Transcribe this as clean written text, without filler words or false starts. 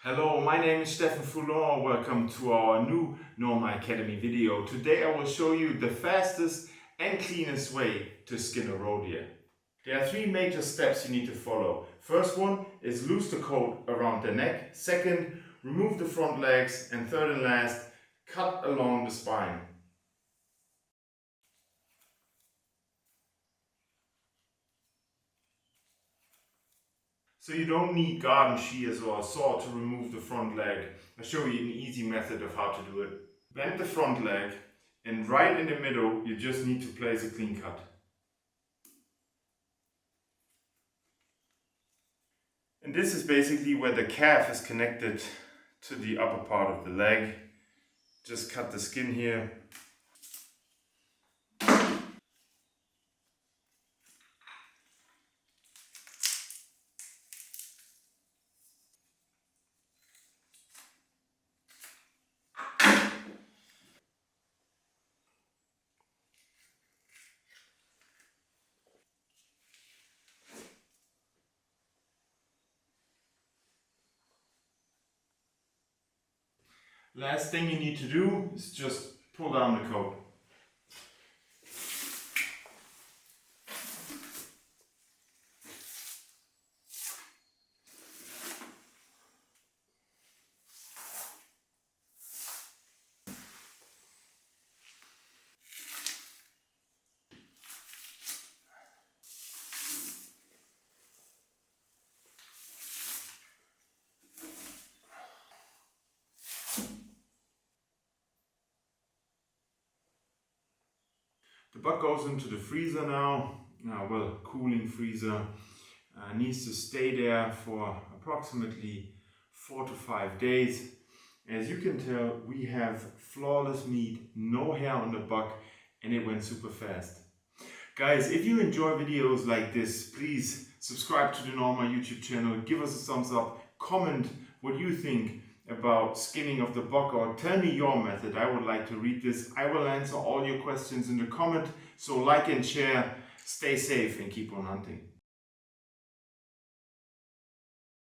Hello, my name is Stefan Foulon. Welcome to our new Norma Academy video. Today I will show you the fastest and cleanest way to skin a roe deer. There are three major steps you need to follow. First one is loose the coat around the neck. Second, remove the front legs. And third and last, cut along the spine. So you don't need garden shears or a saw to remove the front leg. I'll show you an easy method of how to do it. Bend the front leg and right in the middle you just need to place a clean cut. And this is basically where the calf is connected to the upper part of the leg. Just cut the skin here. Last thing you need to do is just pull down the coat. The buck goes into the freezer now. Well, cooling freezer. Needs to stay there for approximately 4 to 5 days. As you can tell, we have flawless meat, no hair on the buck, and it went super fast. Guys, if you enjoy videos like this, please subscribe to the Norma YouTube channel, give us a thumbs up, comment what you think about skinning of the buck, or tell me your method. I would like to read this. I will answer all your questions in the comment. So like and share, stay safe and keep on hunting.